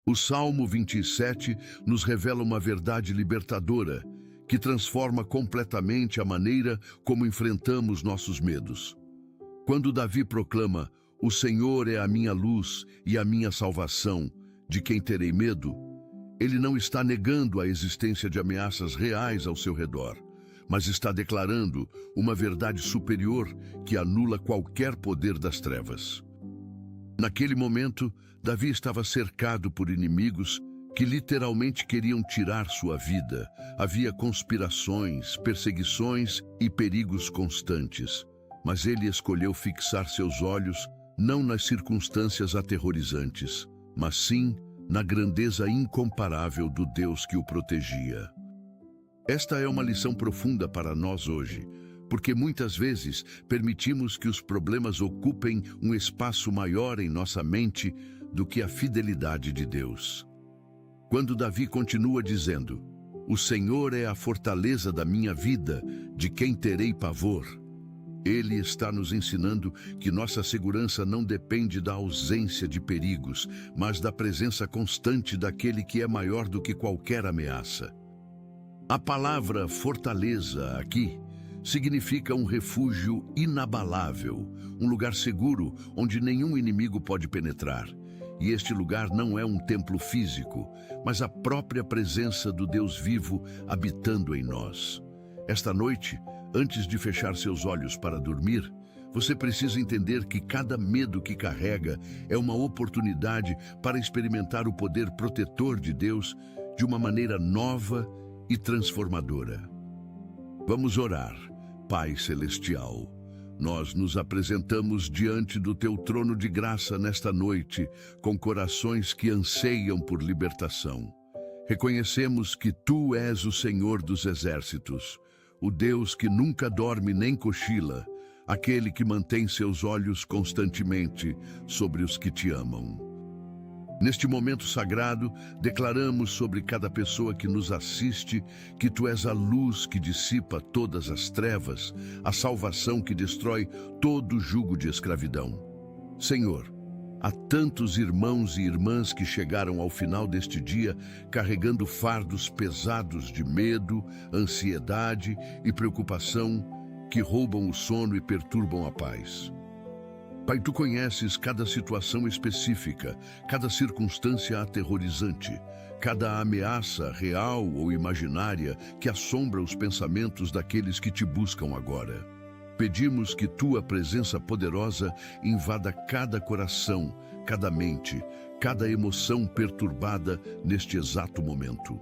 O Salmo 27 nos revela uma verdade libertadora que transforma completamente a maneira como enfrentamos nossos medos. Quando Davi proclama: "O Senhor é a minha luz e a minha salvação, de quem terei medo?", ele não está negando a existência de ameaças reais ao seu redor, mas está declarando uma verdade superior que anula qualquer poder das trevas. Naquele momento, Davi estava cercado por inimigos que literalmente queriam tirar sua vida. Havia conspirações, perseguições e perigos constantes. Mas ele escolheu fixar seus olhos não nas circunstâncias aterrorizantes, mas sim na grandeza incomparável do Deus que o protegia. Esta é uma lição profunda para nós hoje, porque muitas vezes permitimos que os problemas ocupem um espaço maior em nossa mente do que a fidelidade de Deus. Quando Davi continua dizendo: "O Senhor é a fortaleza da minha vida, de quem terei pavor", ele está nos ensinando que nossa segurança não depende da ausência de perigos, mas da presença constante daquele que é maior do que qualquer ameaça. A palavra fortaleza aqui significa um refúgio inabalável, um lugar seguro onde nenhum inimigo pode penetrar. E este lugar não é um templo físico, mas a própria presença do Deus vivo habitando em nós. Esta noite, antes de fechar seus olhos para dormir, você precisa entender que cada medo que carrega é uma oportunidade para experimentar o poder protetor de Deus de uma maneira nova e transformadora. Vamos orar. Pai Celestial, nós nos apresentamos diante do Teu trono de graça nesta noite, com corações que anseiam por libertação. Reconhecemos que Tu és o Senhor dos exércitos, o Deus que nunca dorme nem cochila, aquele que mantém seus olhos constantemente sobre os que Te amam. Neste momento sagrado, declaramos sobre cada pessoa que nos assiste que Tu és a luz que dissipa todas as trevas, a salvação que destrói todo jugo de escravidão. Senhor, há tantos irmãos e irmãs que chegaram ao final deste dia carregando fardos pesados de medo, ansiedade e preocupação que roubam o sono e perturbam a paz. Pai, Tu conheces cada situação específica, cada circunstância aterrorizante, cada ameaça real ou imaginária que assombra os pensamentos daqueles que Te buscam agora. Pedimos que Tua presença poderosa invada cada coração, cada mente, cada emoção perturbada neste exato momento.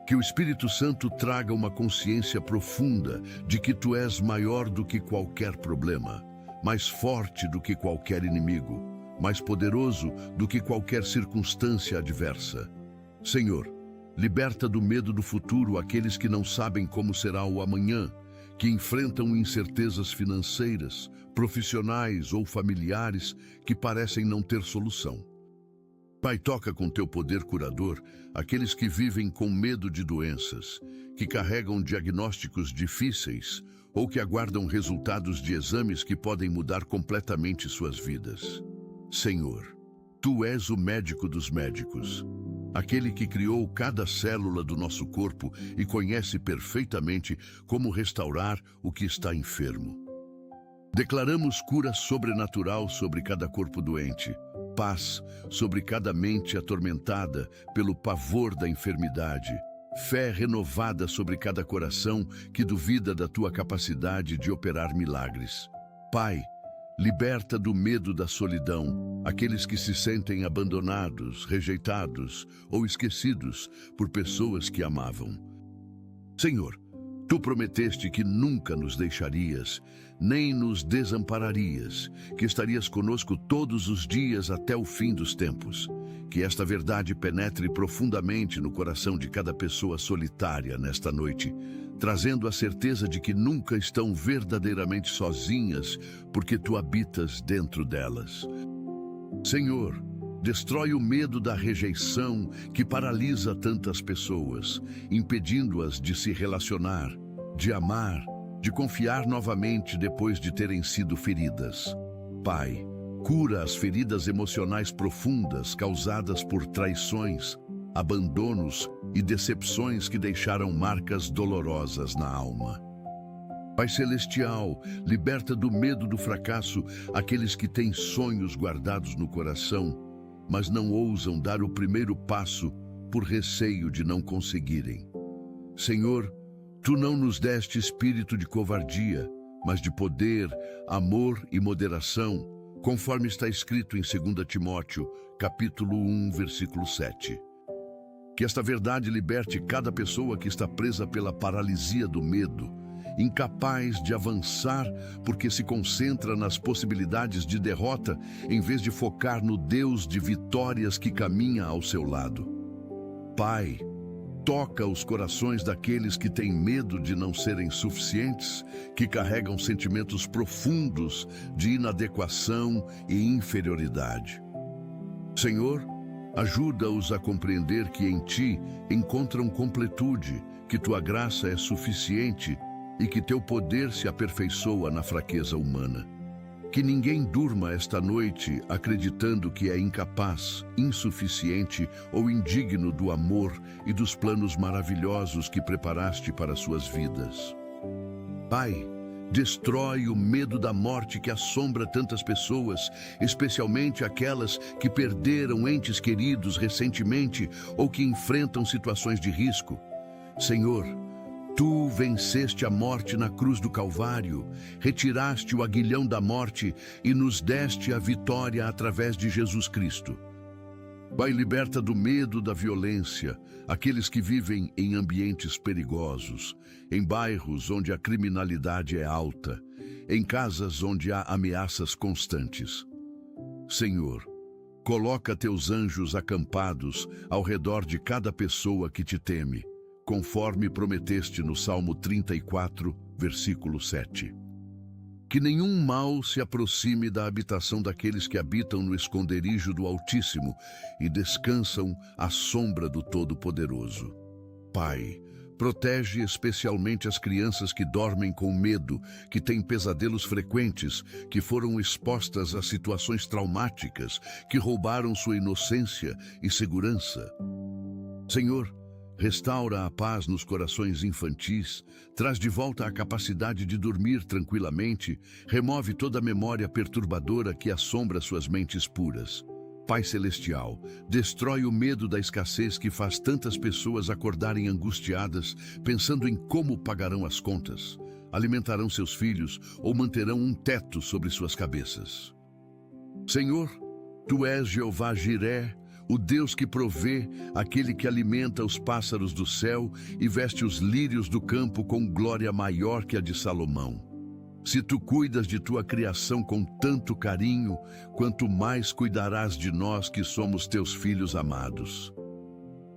Que o Espírito Santo traga uma consciência profunda de que Tu és maior do que qualquer problema, mais forte do que qualquer inimigo, mais poderoso do que qualquer circunstância adversa. Senhor, liberta do medo do futuro aqueles que não sabem como será o amanhã, que enfrentam incertezas financeiras, profissionais ou familiares que parecem não ter solução. Pai, toca com Teu poder curador aqueles que vivem com medo de doenças, que carregam diagnósticos difíceis ou que aguardam resultados de exames que podem mudar completamente suas vidas. Senhor, Tu és o médico dos médicos, aquele que criou cada célula do nosso corpo e conhece perfeitamente como restaurar o que está enfermo. Declaramos cura sobrenatural sobre cada corpo doente, paz sobre cada mente atormentada pelo pavor da enfermidade, fé renovada sobre cada coração que duvida da Tua capacidade de operar milagres. Pai, liberta do medo da solidão aqueles que se sentem abandonados, rejeitados ou esquecidos por pessoas que amavam. Senhor, Tu prometeste que nunca nos deixarias, nem nos desampararias, que estarias conosco todos os dias até o fim dos tempos. Que esta verdade penetre profundamente no coração de cada pessoa solitária nesta noite, trazendo a certeza de que nunca estão verdadeiramente sozinhas, porque Tu habitas dentro delas. Senhor, destrói o medo da rejeição que paralisa tantas pessoas, impedindo-as de se relacionar, de amar, de confiar novamente depois de terem sido feridas. Pai, Cura as feridas emocionais profundas causadas por traições, abandonos e decepções que deixaram marcas dolorosas na alma. Pai Celestial, liberta do medo do fracasso aqueles que têm sonhos guardados no coração, mas não ousam dar o primeiro passo por receio de não conseguirem. Senhor, Tu não nos deste espírito de covardia, mas de poder, amor e moderação, conforme está escrito em 2 Timóteo, capítulo 1, versículo 7. Que esta verdade liberte cada pessoa que está presa pela paralisia do medo, incapaz de avançar porque se concentra nas possibilidades de derrota em vez de focar no Deus de vitórias que caminha ao seu lado. Pai, toca os corações daqueles que têm medo de não serem suficientes, que carregam sentimentos profundos de inadequação e inferioridade. Senhor, ajuda-os a compreender que em Ti encontram completude, que Tua graça é suficiente e que Teu poder se aperfeiçoa na fraqueza humana. Que ninguém durma esta noite acreditando que é incapaz, insuficiente ou indigno do amor e dos planos maravilhosos que preparaste para suas vidas. Pai, destrói o medo da morte que assombra tantas pessoas, especialmente aquelas que perderam entes queridos recentemente ou que enfrentam situações de risco. Senhor, Tu venceste a morte na cruz do Calvário, retiraste o aguilhão da morte e nos deste a vitória através de Jesus Cristo. Pai, liberta do medo da violência aqueles que vivem em ambientes perigosos, em bairros onde a criminalidade é alta, em casas onde há ameaças constantes. Senhor, coloca Teus anjos acampados ao redor de cada pessoa que Te teme, conforme prometeste no Salmo 34, versículo 7. Que nenhum mal se aproxime da habitação daqueles que habitam no esconderijo do Altíssimo e descansam à sombra do Todo-Poderoso. Pai, protege especialmente as crianças que dormem com medo, que têm pesadelos frequentes, que foram expostas a situações traumáticas, que roubaram sua inocência e segurança. Senhor, restaura a paz nos corações infantis, traz de volta a capacidade de dormir tranquilamente, remove toda a memória perturbadora que assombra suas mentes puras. Pai Celestial, destrói o medo da escassez que faz tantas pessoas acordarem angustiadas, pensando em como pagarão as contas, alimentarão seus filhos ou manterão um teto sobre suas cabeças. Senhor, Tu és Jeová Jiré, o Deus que provê, aquele que alimenta os pássaros do céu e veste os lírios do campo com glória maior que a de Salomão. Se Tu cuidas de Tua criação com tanto carinho, quanto mais cuidarás de nós que somos Teus filhos amados.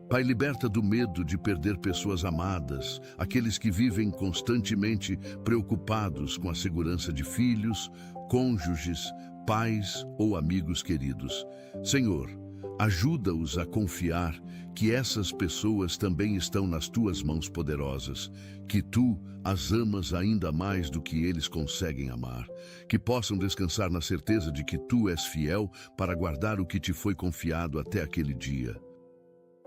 Pai, liberta do medo de perder pessoas amadas, aqueles que vivem constantemente preocupados com a segurança de filhos, cônjuges, pais ou amigos queridos. Senhor, ajuda-os a confiar que essas pessoas também estão nas Tuas mãos poderosas, que Tu as amas ainda mais do que eles conseguem amar, que possam descansar na certeza de que Tu és fiel para guardar o que Te foi confiado até aquele dia.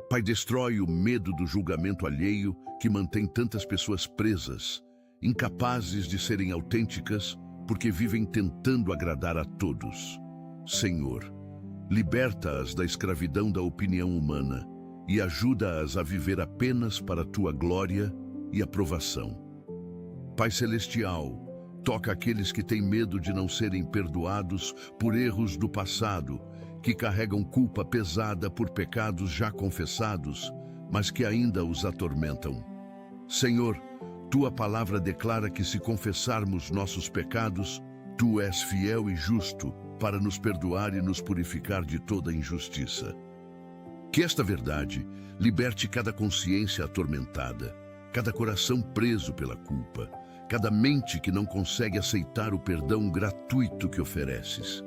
Pai, destrói o medo do julgamento alheio que mantém tantas pessoas presas, incapazes de serem autênticas porque vivem tentando agradar a todos. Senhor, liberta-as da escravidão da opinião humana e ajuda-as a viver apenas para a Tua glória e aprovação. Pai Celestial, toca aqueles que têm medo de não serem perdoados por erros do passado, que carregam culpa pesada por pecados já confessados, mas que ainda os atormentam. Senhor, Tua palavra declara que se confessarmos nossos pecados, Tu és fiel e justo para nos perdoar e nos purificar de toda injustiça. Que esta verdade liberte cada consciência atormentada, cada coração preso pela culpa, cada mente que não consegue aceitar o perdão gratuito que ofereces.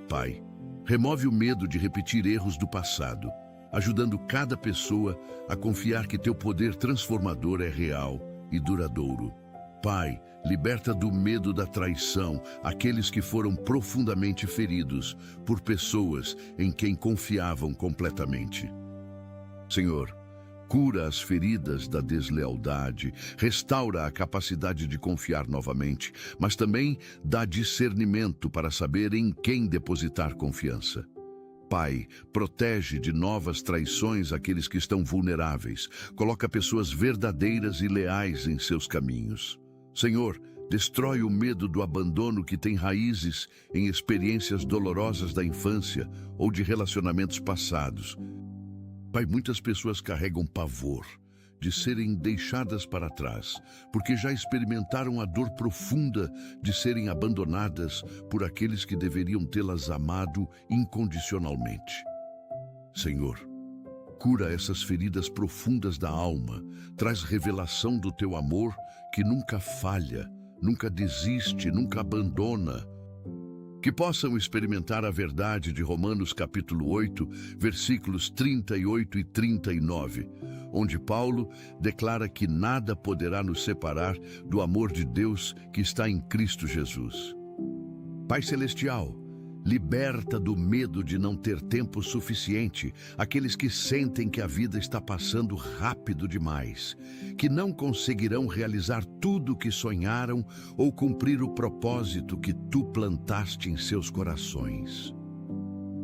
Pai, remove o medo de repetir erros do passado, ajudando cada pessoa a confiar que Teu poder transformador é real e duradouro. Pai, liberta do medo da traição aqueles que foram profundamente feridos por pessoas em quem confiavam completamente. Senhor, cura as feridas da deslealdade, restaura a capacidade de confiar novamente, mas também dá discernimento para saber em quem depositar confiança. Pai, protege de novas traições aqueles que estão vulneráveis. Coloca pessoas verdadeiras e leais em seus caminhos. Senhor, destrói o medo do abandono que tem raízes em experiências dolorosas da infância ou de relacionamentos passados. Pai, muitas pessoas carregam pavor de serem deixadas para trás, porque já experimentaram a dor profunda de serem abandonadas por aqueles que deveriam tê-las amado incondicionalmente. Senhor, cura essas feridas profundas da alma, traz revelação do teu amor que nunca falha, nunca desiste, nunca abandona. Que possam experimentar a verdade de Romanos capítulo 8, versículos 38 e 39, onde Paulo declara que nada poderá nos separar do amor de Deus que está em Cristo Jesus. Pai Celestial, liberta do medo de não ter tempo suficiente aqueles que sentem que a vida está passando rápido demais, que não conseguirão realizar tudo o que sonharam ou cumprir o propósito que tu plantaste em seus corações.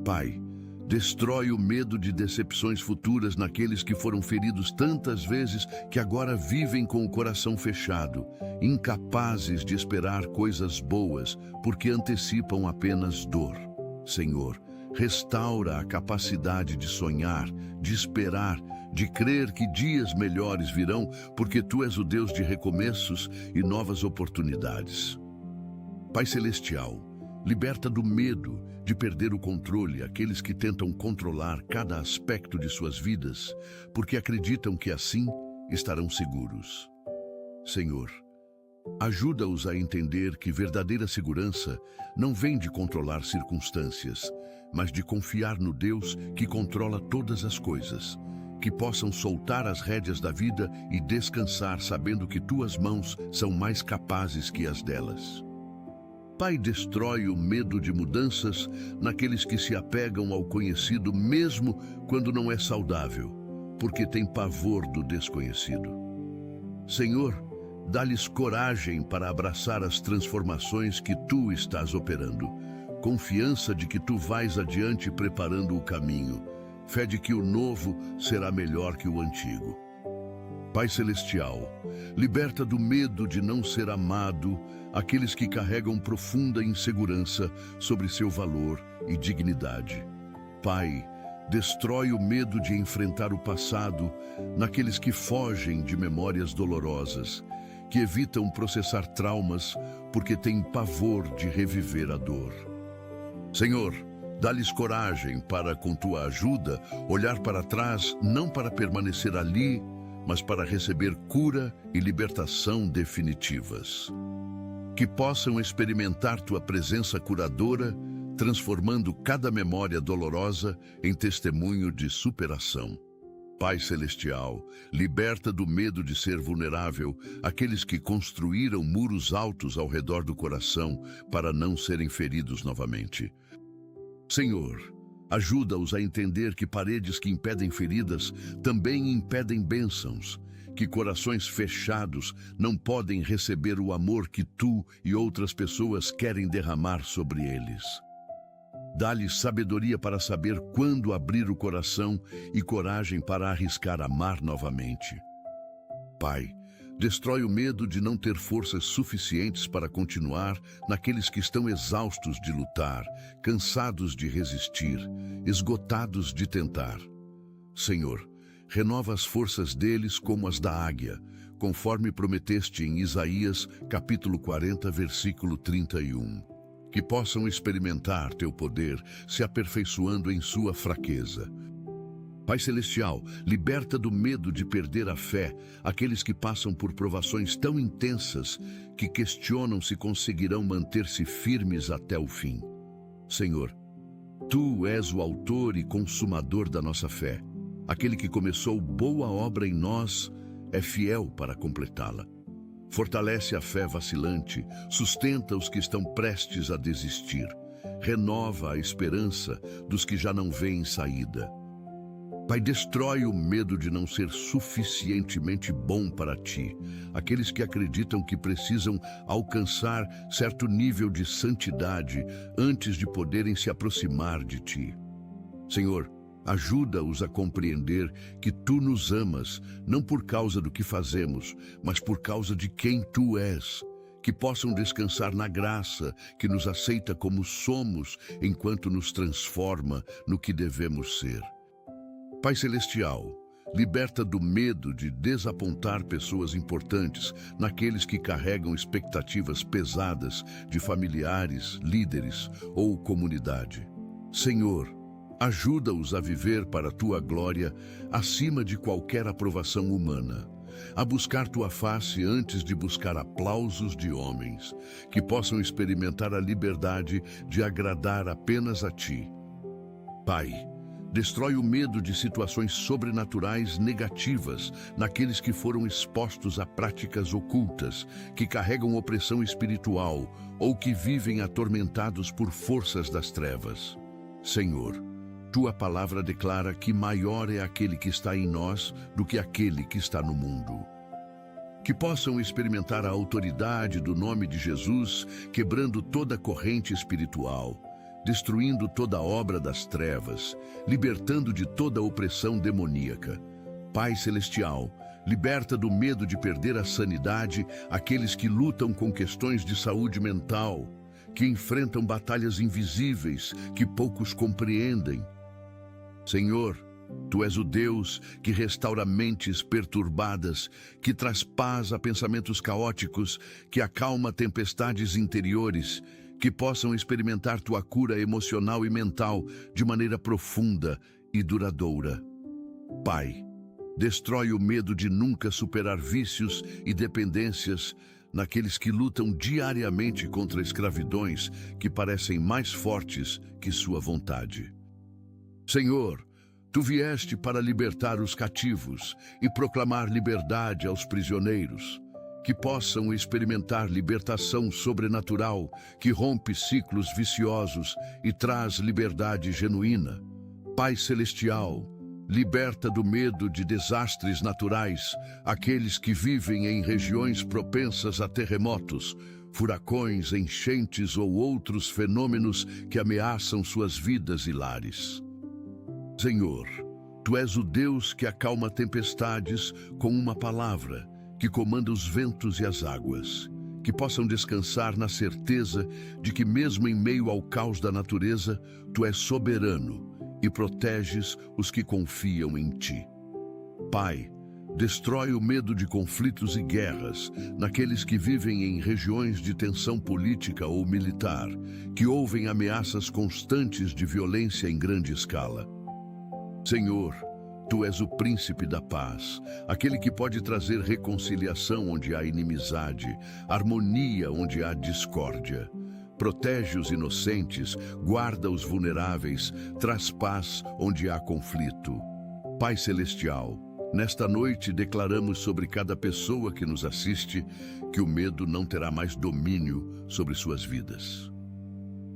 Pai, destrói o medo de decepções futuras naqueles que foram feridos tantas vezes que agora vivem com o coração fechado, incapazes de esperar coisas boas porque antecipam apenas dor. Senhor, restaura a capacidade de sonhar, de esperar, de crer que dias melhores virão, porque tu és o Deus de recomeços e novas oportunidades. Pai Celestial, liberta do medo de perder o controle aqueles que tentam controlar cada aspecto de suas vidas, porque acreditam que assim estarão seguros. Senhor, ajuda-os a entender que verdadeira segurança não vem de controlar circunstâncias, mas de confiar no Deus que controla todas as coisas, que possam soltar as rédeas da vida e descansar sabendo que tuas mãos são mais capazes que as delas. Pai, destrói o medo de mudanças naqueles que se apegam ao conhecido mesmo quando não é saudável, porque tem pavor do desconhecido. Senhor, dá-lhes coragem para abraçar as transformações que tu estás operando, confiança de que tu vais adiante preparando o caminho, fé de que o novo será melhor que o antigo. Pai Celestial, liberta do medo de não ser amado aqueles que carregam profunda insegurança sobre seu valor e dignidade. Pai, destrói o medo de enfrentar o passado naqueles que fogem de memórias dolorosas, que evitam processar traumas porque têm pavor de reviver a dor. Senhor, dá-lhes coragem para, com tua ajuda, olhar para trás não para permanecer ali, mas para receber cura e libertação definitivas. Que possam experimentar tua presença curadora, transformando cada memória dolorosa em testemunho de superação. Pai Celestial, liberta do medo de ser vulnerável aqueles que construíram muros altos ao redor do coração para não serem feridos novamente. Senhor, ajuda-os a entender que paredes que impedem feridas também impedem bênçãos, que corações fechados não podem receber o amor que tu e outras pessoas querem derramar sobre eles. Dá-lhes sabedoria para saber quando abrir o coração e coragem para arriscar amar novamente. Pai, destrói o medo de não ter forças suficientes para continuar naqueles que estão exaustos de lutar, cansados de resistir, esgotados de tentar. Senhor, renova as forças deles como as da águia, conforme prometeste em Isaías, capítulo 40, versículo 31. Que possam experimentar teu poder se aperfeiçoando em sua fraqueza. Pai Celestial, liberta do medo de perder a fé aqueles que passam por provações tão intensas que questionam se conseguirão manter-se firmes até o fim. Senhor, tu és o autor e consumador da nossa fé. Aquele que começou boa obra em nós é fiel para completá-la. Fortalece a fé vacilante, sustenta os que estão prestes a desistir, renova a esperança dos que já não veem saída. Pai, destrói o medo de não ser suficientemente bom para ti, aqueles que acreditam que precisam alcançar certo nível de santidade antes de poderem se aproximar de ti. Senhor, ajuda-os a compreender que tu nos amas, não por causa do que fazemos, mas por causa de quem tu és. Que possam descansar na graça que nos aceita como somos, enquanto nos transforma no que devemos ser. Pai Celestial, liberta do medo de desapontar pessoas importantes naqueles que carregam expectativas pesadas de familiares, líderes ou comunidade. Senhor, ajuda-os a viver para a tua glória acima de qualquer aprovação humana, a buscar tua face antes de buscar aplausos de homens, que possam experimentar a liberdade de agradar apenas a ti. Pai, destrói o medo de situações sobrenaturais negativas naqueles que foram expostos a práticas ocultas, que carregam opressão espiritual ou que vivem atormentados por forças das trevas. Senhor, tua palavra declara que maior é aquele que está em nós do que aquele que está no mundo. Que possam experimentar a autoridade do nome de Jesus, quebrando toda corrente espiritual, destruindo toda obra das trevas, libertando de toda opressão demoníaca. Pai Celestial, liberta do medo de perder a sanidade aqueles que lutam com questões de saúde mental, que enfrentam batalhas invisíveis que poucos compreendem. Senhor, tu és o Deus que restaura mentes perturbadas, que traz paz a pensamentos caóticos, que acalma tempestades interiores, que possam experimentar tua cura emocional e mental de maneira profunda e duradoura. Pai, destrói o medo de nunca superar vícios e dependências naqueles que lutam diariamente contra escravidões que parecem mais fortes que sua vontade. Senhor, tu vieste para libertar os cativos e proclamar liberdade aos prisioneiros, que possam experimentar libertação sobrenatural que rompe ciclos viciosos e traz liberdade genuína. Pai Celestial, liberta do medo de desastres naturais aqueles que vivem em regiões propensas a terremotos, furacões, enchentes ou outros fenômenos que ameaçam suas vidas e lares. Senhor, tu és o Deus que acalma tempestades com uma palavra, que comanda os ventos e as águas, que possam descansar na certeza de que mesmo em meio ao caos da natureza, tu és soberano e proteges os que confiam em ti. Pai, destrói o medo de conflitos e guerras naqueles que vivem em regiões de tensão política ou militar, que ouvem ameaças constantes de violência em grande escala. Senhor, tu és o príncipe da paz, aquele que pode trazer reconciliação onde há inimizade, harmonia onde há discórdia. Protege os inocentes, guarda os vulneráveis, traz paz onde há conflito. Pai Celestial, nesta noite declaramos sobre cada pessoa que nos assiste que o medo não terá mais domínio sobre suas vidas.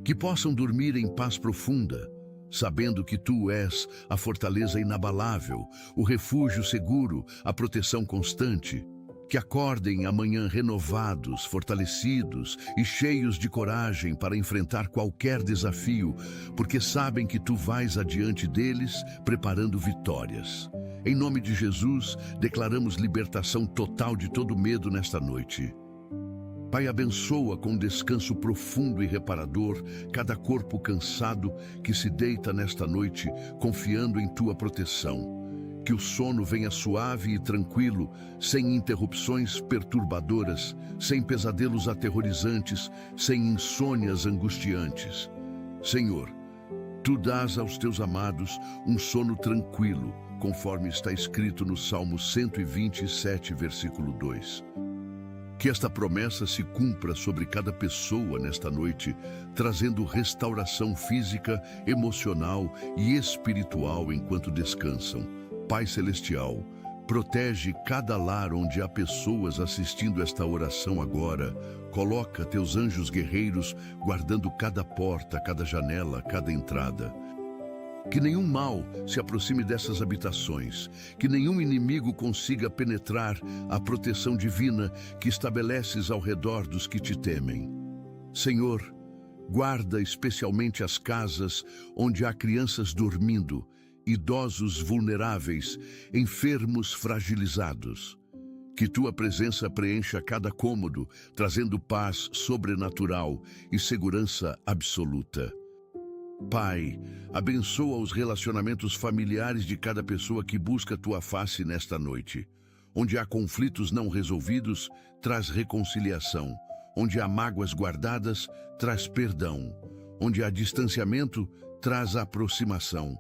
Que possam dormir em paz profunda, sabendo que tu és a fortaleza inabalável, o refúgio seguro, a proteção constante. Que acordem amanhã renovados, fortalecidos e cheios de coragem para enfrentar qualquer desafio, porque sabem que tu vais adiante deles, preparando vitórias. Em nome de Jesus, declaramos libertação total de todo medo nesta noite. Pai, abençoa com descanso profundo e reparador cada corpo cansado que se deita nesta noite, confiando em tua proteção. Que o sono venha suave e tranquilo, sem interrupções perturbadoras, sem pesadelos aterrorizantes, sem insônias angustiantes. Senhor, tu dás aos teus amados um sono tranquilo, conforme está escrito no Salmo 127, versículo 2. Que esta promessa se cumpra sobre cada pessoa nesta noite, trazendo restauração física, emocional e espiritual enquanto descansam. Pai Celestial, Protege cada lar onde há pessoas assistindo esta oração agora. Coloca teus anjos guerreiros guardando cada porta, cada janela, cada entrada. Que nenhum mal se aproxime dessas habitações, que nenhum inimigo consiga penetrar a proteção divina que estabeleces ao redor dos que te temem. Senhor, guarda especialmente as casas onde há crianças dormindo, idosos vulneráveis, enfermos fragilizados. Que tua presença preencha cada cômodo, trazendo paz sobrenatural e segurança absoluta. Pai, abençoa os relacionamentos familiares de cada pessoa que busca tua face nesta noite. Onde há conflitos não resolvidos, traz reconciliação. Onde há mágoas guardadas, traz perdão. Onde há distanciamento, traz aproximação.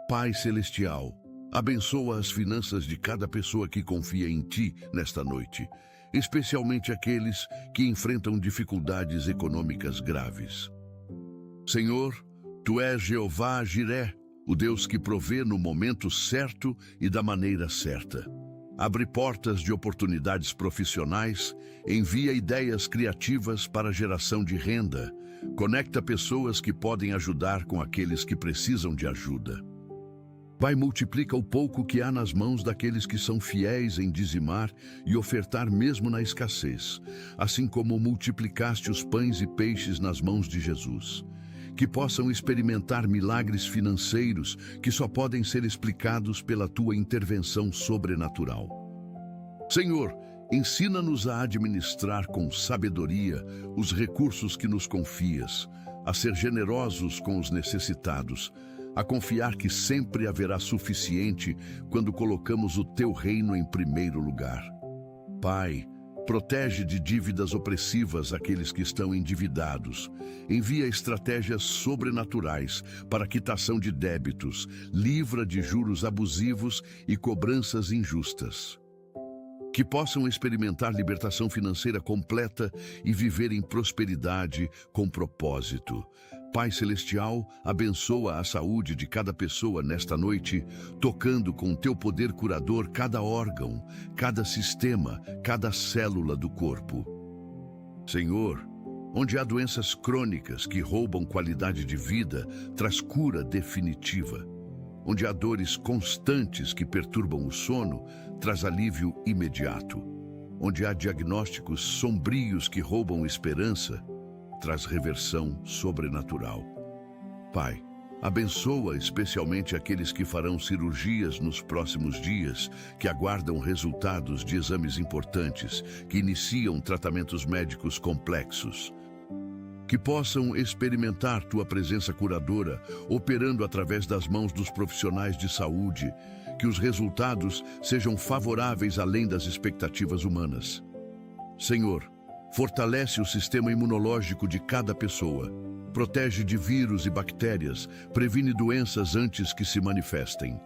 Pai Celestial, abençoa as finanças de cada pessoa que confia em Ti nesta noite, especialmente aqueles que enfrentam dificuldades econômicas graves. Senhor, Tu és Jeová Jiré, o Deus que provê no momento certo e da maneira certa. Abre portas de oportunidades profissionais, envia ideias criativas para a geração de renda, conecta pessoas que podem ajudar com aqueles que precisam de ajuda. Pai, multiplica o pouco que há nas mãos daqueles que são fiéis em dizimar e ofertar mesmo na escassez, assim como multiplicaste os pães e peixes nas mãos de Jesus. Que possam experimentar milagres financeiros que só podem ser explicados pela tua intervenção sobrenatural. Senhor, ensina-nos a administrar com sabedoria os recursos que nos confias, a ser generosos com os necessitados, a confiar que sempre haverá suficiente quando colocamos o teu reino em primeiro lugar. Pai, protege de dívidas opressivas aqueles que estão endividados. Envia estratégias sobrenaturais para a quitação de débitos, livra de juros abusivos e cobranças injustas. Que possam experimentar libertação financeira completa e viver em prosperidade com propósito. Pai Celestial, abençoa a saúde de cada pessoa nesta noite, tocando com teu poder curador cada órgão, cada sistema, cada célula do corpo. Senhor, onde há doenças crônicas que roubam qualidade de vida, traz cura definitiva. Onde há dores constantes que perturbam o sono, traz alívio imediato. Onde há diagnósticos sombrios que roubam esperança, traz reversão sobrenatural. Pai, abençoa especialmente aqueles que farão cirurgias nos próximos dias, que aguardam resultados de exames importantes, que iniciam tratamentos médicos complexos. Que possam experimentar tua presença curadora, operando através das mãos dos profissionais de saúde, que os resultados sejam favoráveis além das expectativas humanas. Senhor, fortalece o sistema imunológico de cada pessoa, protege de vírus e bactérias, previne doenças antes que se manifestem.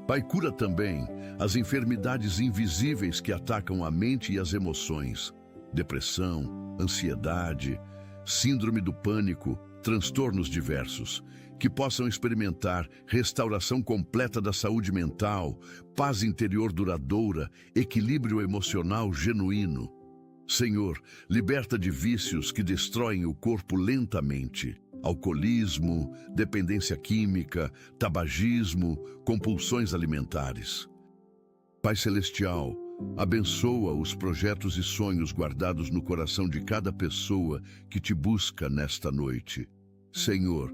Pai, cura também as enfermidades invisíveis que atacam a mente e as emoções, depressão, ansiedade, síndrome do pânico, transtornos diversos, que possam experimentar restauração completa da saúde mental, paz interior duradoura, equilíbrio emocional genuíno. Senhor, liberta de vícios que destroem o corpo lentamente. Alcoolismo, dependência química, tabagismo, compulsões alimentares. Pai Celestial, abençoa os projetos e sonhos guardados no coração de cada pessoa que te busca nesta noite. Senhor,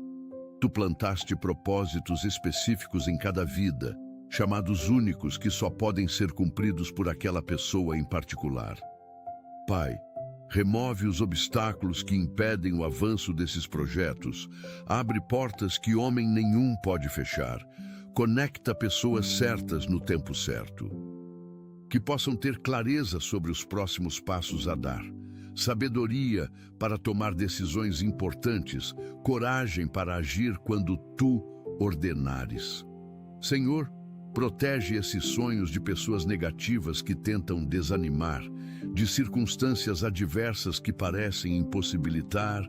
Tu plantaste propósitos específicos em cada vida, chamados únicos que só podem ser cumpridos por aquela pessoa em particular. Pai, remove os obstáculos que impedem o avanço desses projetos, abre portas que homem nenhum pode fechar, conecta pessoas certas no tempo certo. Que possam ter clareza sobre os próximos passos a dar, sabedoria para tomar decisões importantes, coragem para agir quando Tu ordenares. Senhor, protege esses sonhos de pessoas negativas que tentam desanimar, de circunstâncias adversas que parecem impossibilitar,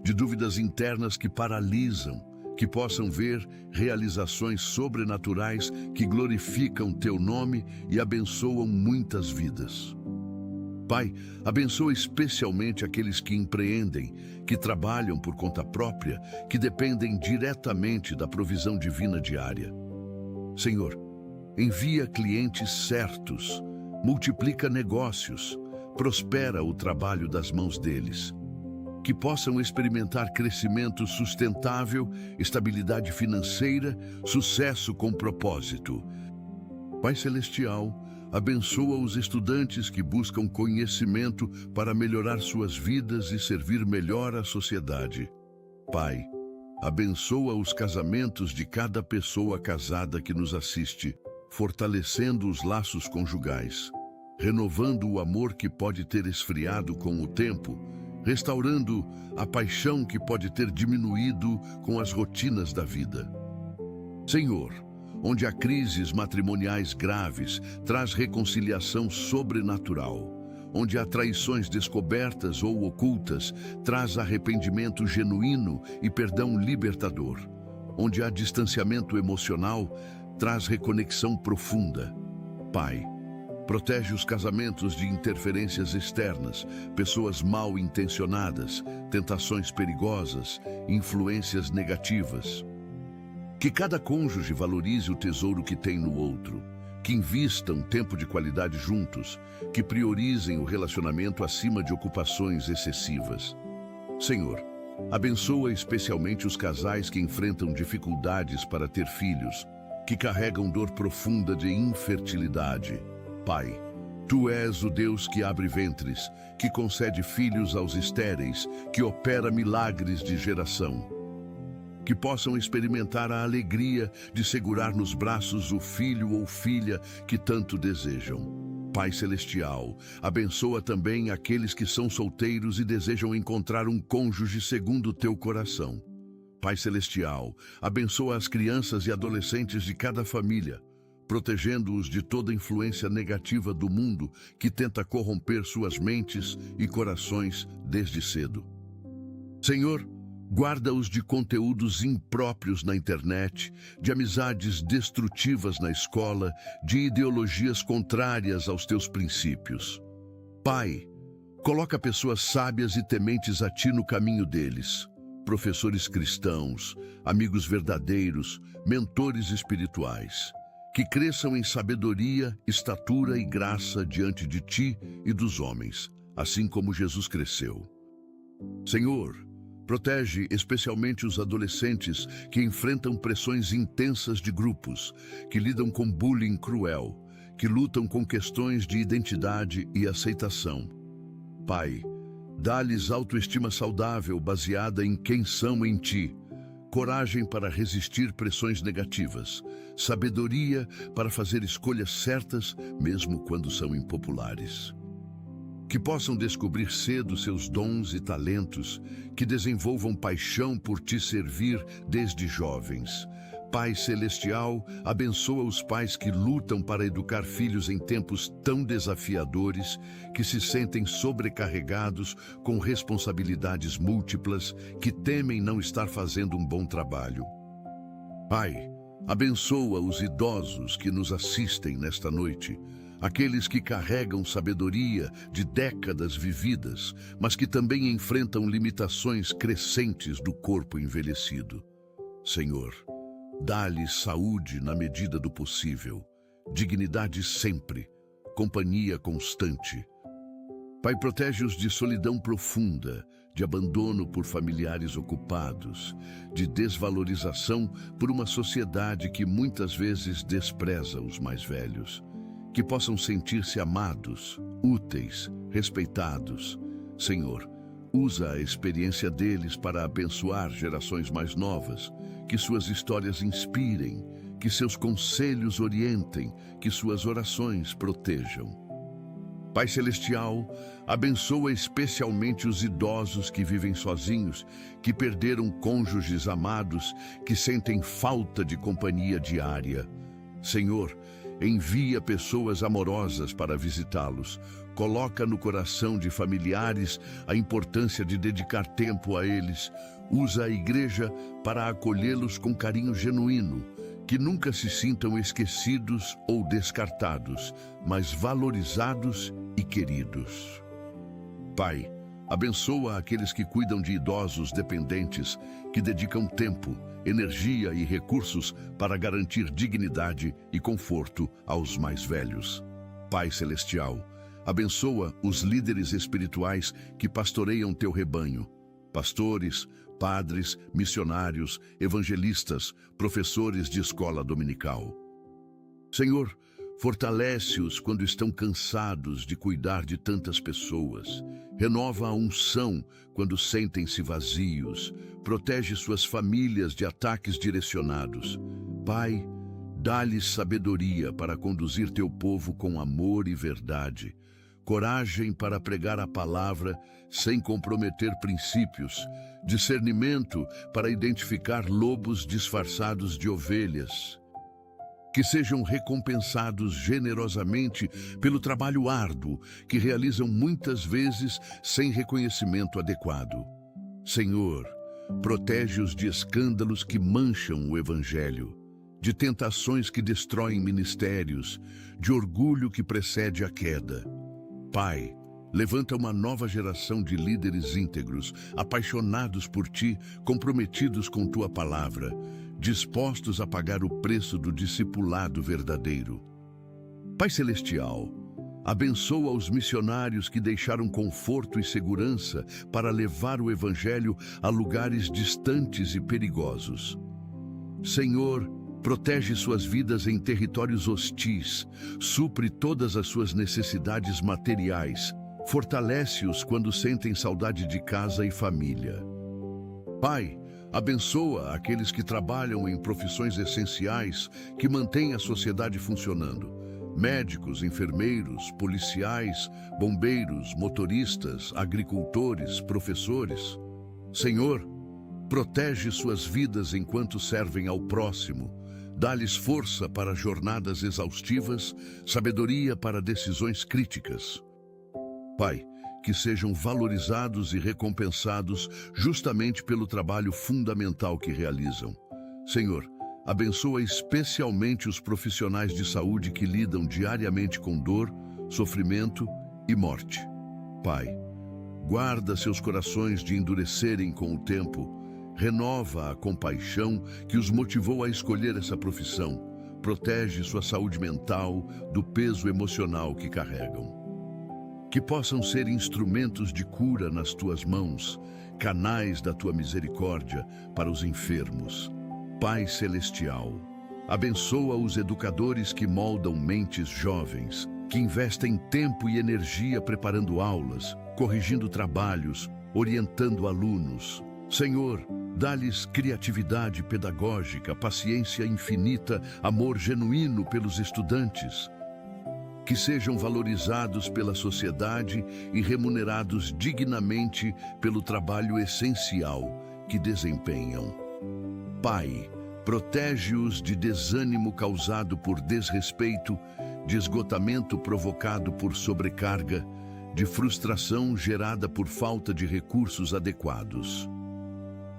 de dúvidas internas que paralisam, que possam ver realizações sobrenaturais que glorificam Teu nome e abençoam muitas vidas. Pai, abençoa especialmente aqueles que empreendem, que trabalham por conta própria, que dependem diretamente da provisão divina diária. Senhor, envia clientes certos, multiplica negócios, prospera o trabalho das mãos deles. Que possam experimentar crescimento sustentável, estabilidade financeira, sucesso com propósito. Pai Celestial, abençoa os estudantes que buscam conhecimento para melhorar suas vidas e servir melhor à sociedade. Pai, abençoa os casamentos de cada pessoa casada que nos assiste, fortalecendo os laços conjugais, renovando o amor que pode ter esfriado com o tempo, restaurando a paixão que pode ter diminuído com as rotinas da vida. Senhor, onde há crises matrimoniais graves, traz reconciliação sobrenatural. Onde há traições descobertas ou ocultas, traz arrependimento genuíno e perdão libertador. Onde há distanciamento emocional, traz reconexão profunda. Pai, protege os casamentos de interferências externas, pessoas mal intencionadas, tentações perigosas, influências negativas. Que cada cônjuge valorize o tesouro que tem no outro, que invistam tempo de qualidade juntos, que priorizem o relacionamento acima de ocupações excessivas. Senhor, abençoa especialmente os casais que enfrentam dificuldades para ter filhos, que carregam dor profunda de infertilidade. Pai, Tu és o Deus que abre ventres, que concede filhos aos estéreis, que opera milagres de geração. Que possam experimentar a alegria de segurar nos braços o filho ou filha que tanto desejam. Pai Celestial, abençoa também aqueles que são solteiros e desejam encontrar um cônjuge segundo o Teu coração. Pai Celestial, abençoa as crianças e adolescentes de cada família, protegendo-os de toda influência negativa do mundo que tenta corromper suas mentes e corações desde cedo. Senhor, guarda-os de conteúdos impróprios na internet, de amizades destrutivas na escola, de ideologias contrárias aos Teus princípios. Pai, coloca pessoas sábias e tementes a Ti no caminho deles, professores cristãos, amigos verdadeiros, mentores espirituais, que cresçam em sabedoria, estatura e graça diante de Ti e dos homens, assim como Jesus cresceu. Senhor, protege especialmente os adolescentes que enfrentam pressões intensas de grupos, que lidam com bullying cruel, que lutam com questões de identidade e aceitação. Pai, dá-lhes autoestima saudável baseada em quem são em Ti, coragem para resistir pressões negativas, sabedoria para fazer escolhas certas mesmo quando são impopulares. Que possam descobrir cedo seus dons e talentos, que desenvolvam paixão por Te servir desde jovens. Pai Celestial, abençoa os pais que lutam para educar filhos em tempos tão desafiadores, que se sentem sobrecarregados com responsabilidades múltiplas, que temem não estar fazendo um bom trabalho. Pai, abençoa os idosos que nos assistem nesta noite, aqueles que carregam sabedoria de décadas vividas, mas que também enfrentam limitações crescentes do corpo envelhecido. Senhor, dá-lhes saúde na medida do possível, dignidade sempre, companhia constante. Pai, protege-os de solidão profunda, de abandono por familiares ocupados, de desvalorização por uma sociedade que muitas vezes despreza os mais velhos. Que possam sentir-se amados, úteis, respeitados. Senhor, usa a experiência deles para abençoar gerações mais novas, que suas histórias inspirem, que seus conselhos orientem, que suas orações protejam. Pai Celestial, abençoa especialmente os idosos que vivem sozinhos, que perderam cônjuges amados, que sentem falta de companhia diária. Senhor, envia pessoas amorosas para visitá-los. Coloca no coração de familiares a importância de dedicar tempo a eles. Usa a igreja para acolhê-los com carinho genuíno, que nunca se sintam esquecidos ou descartados, mas valorizados e queridos. Pai, abençoa aqueles que cuidam de idosos dependentes, que dedicam tempo, energia e recursos para garantir dignidade e conforto aos mais velhos. Pai Celestial, abençoa os líderes espirituais que pastoreiam teu rebanho, pastores, padres, missionários, evangelistas, professores de escola dominical. Senhor, fortalece-os quando estão cansados de cuidar de tantas pessoas. Renova a unção quando sentem-se vazios. Protege suas famílias de ataques direcionados. Pai, dá-lhes sabedoria para conduzir teu povo com amor e verdade. Coragem para pregar a palavra sem comprometer princípios. Discernimento para identificar lobos disfarçados de ovelhas. Que sejam recompensados generosamente pelo trabalho árduo que realizam muitas vezes sem reconhecimento adequado. Senhor, protege-os de escândalos que mancham o Evangelho, de tentações que destroem ministérios, de orgulho que precede a queda. Pai, levanta uma nova geração de líderes íntegros, apaixonados por Ti, comprometidos com Tua palavra, dispostos a pagar o preço do discipulado verdadeiro. Pai Celestial, abençoa os missionários que deixaram conforto e segurança para levar o Evangelho a lugares distantes e perigosos. Senhor, protege suas vidas em territórios hostis, supre todas as suas necessidades materiais, fortalece-os quando sentem saudade de casa e família. Pai, abençoa aqueles que trabalham em profissões essenciais que mantêm a sociedade funcionando. Médicos, enfermeiros, policiais, bombeiros, motoristas, agricultores, professores. Senhor, protege suas vidas enquanto servem ao próximo. Dá-lhes força para jornadas exaustivas, sabedoria para decisões críticas. Pai, que sejam valorizados e recompensados justamente pelo trabalho fundamental que realizam. Senhor, abençoa especialmente os profissionais de saúde que lidam diariamente com dor, sofrimento e morte. Pai, guarda seus corações de endurecerem com o tempo, renova a compaixão que os motivou a escolher essa profissão, protege sua saúde mental do peso emocional que carregam. Que possam ser instrumentos de cura nas tuas mãos, canais da tua misericórdia para os enfermos. Pai Celestial, abençoa os educadores que moldam mentes jovens, que investem tempo e energia preparando aulas, corrigindo trabalhos, orientando alunos. Senhor, dá-lhes criatividade pedagógica, paciência infinita, amor genuíno pelos estudantes. Que sejam valorizados pela sociedade e remunerados dignamente pelo trabalho essencial que desempenham. Pai, protege-os de desânimo causado por desrespeito, de esgotamento provocado por sobrecarga, de frustração gerada por falta de recursos adequados.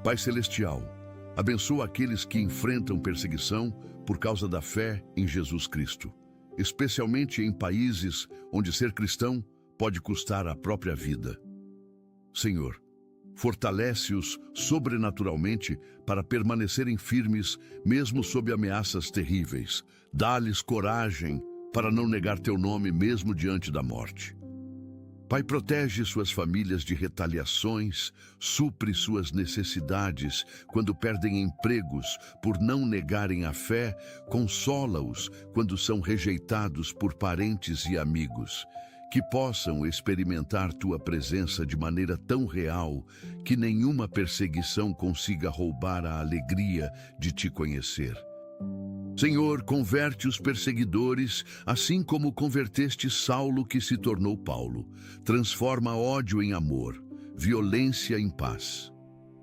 Pai Celestial, abençoa aqueles que enfrentam perseguição por causa da fé em Jesus Cristo, especialmente em países onde ser cristão pode custar a própria vida. Senhor, fortalece-os sobrenaturalmente para permanecerem firmes mesmo sob ameaças terríveis. Dá-lhes coragem para não negar teu nome mesmo diante da morte. Pai, protege suas famílias de retaliações, supre suas necessidades quando perdem empregos por não negarem a fé, consola-os quando são rejeitados por parentes e amigos. Que possam experimentar tua presença de maneira tão real que nenhuma perseguição consiga roubar a alegria de te conhecer. Senhor, converte os perseguidores, assim como converteste Saulo, que se tornou Paulo. Transforma ódio em amor, violência em paz.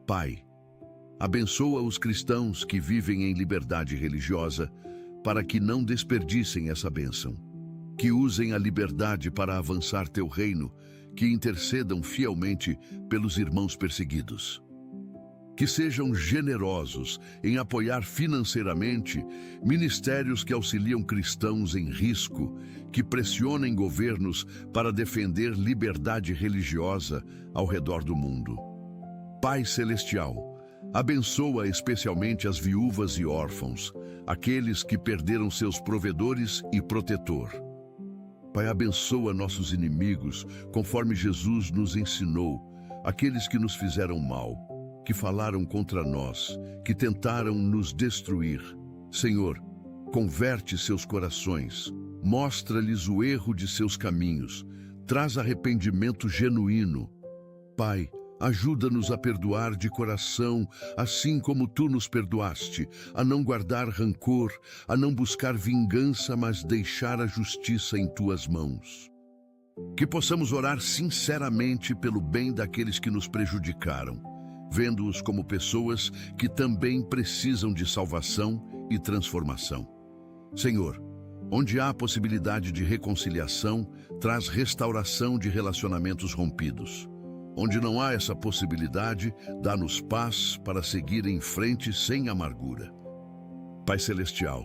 Pai, abençoa os cristãos que vivem em liberdade religiosa, para que não desperdicem essa bênção. Que usem a liberdade para avançar teu reino, que intercedam fielmente pelos irmãos perseguidos. Que sejam generosos em apoiar financeiramente ministérios que auxiliam cristãos em risco, que pressionem governos para defender liberdade religiosa ao redor do mundo. Pai Celestial, abençoa especialmente as viúvas e órfãos, aqueles que perderam seus provedores e protetor. Pai, abençoa nossos inimigos, conforme Jesus nos ensinou, aqueles que nos fizeram mal, que falaram contra nós, que tentaram nos destruir. Senhor, converte seus corações, mostra-lhes o erro de seus caminhos, traz arrependimento genuíno. Pai, ajuda-nos a perdoar de coração, assim como tu nos perdoaste, a não guardar rancor, a não buscar vingança, mas deixar a justiça em tuas mãos. Que possamos orar sinceramente pelo bem daqueles que nos prejudicaram, vendo-os como pessoas que também precisam de salvação e transformação. Senhor, onde há possibilidade de reconciliação, traz restauração de relacionamentos rompidos. Onde não há essa possibilidade, dá-nos paz para seguir em frente sem amargura. Pai Celestial,